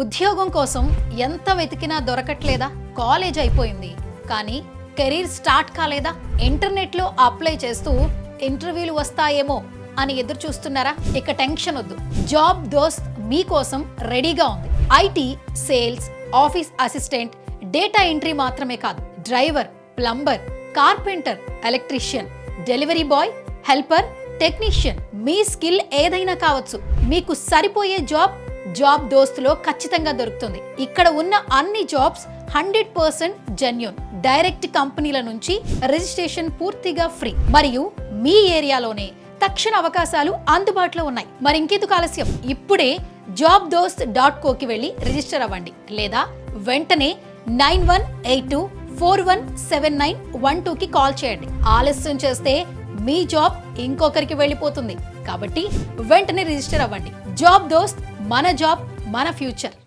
ఉద్యోగం కోసం ఎంత వెతికినా దొరకట్లేదా? కాలేజ్ అయిపోయింది కానీ కెరీర్ స్టార్ట్ కాలేదా? ఇంటర్నెట్లో అప్లై చేస్తూ ఇంటర్వ్యూలు వస్తాయేమో అని ఎదురు చూస్తున్నారా? ఇక టెన్షన్ వద్దు, జాబ్ దోస్త్ మీకోసం రెడీగా ఉంది. IT, sales, office assistant, data entry మాత్రమే కాదు, driver, plumber, carpenter, electrician, delivery boy, helper, technician, మీ స్కిల్ ఏదైనా కావచ్చు. మీకు సరిపోయే జాబ్ దోస్తులో ఖచ్చితంగా దొరుకుతుంది. ఇక్కడ ఉన్న అన్ని జాబ్స్ 100% జెన్యూన్. డైరెక్ట్ కంపెనీల నుంచి రిజిస్ట్రేషన్ పూర్తిగా ఫ్రీ, మరియు మీ ఏరియాలోనే తక్షణ అవకాశాలు అందుబాటులో ఉన్నాయి. మరి ఇంకెందుకు ఆలస్యం? ఇప్పుడే jobdost.co కి వెళ్ళి రిజిస్టర్ అవ్వండి, లేదా వెంటనే 9182417912 కి కాల్ చేయండి. ఆలస్యం చేస్తే మీ జాబ్ ఇంకొకరికి వెళ్ళిపోతుంది. కాబట్టి వెంటనే రిజిస్టర్ అవ్వండి. జాబ్ దోస్త్, మన జాబ్ మన ఫ్యూచర్.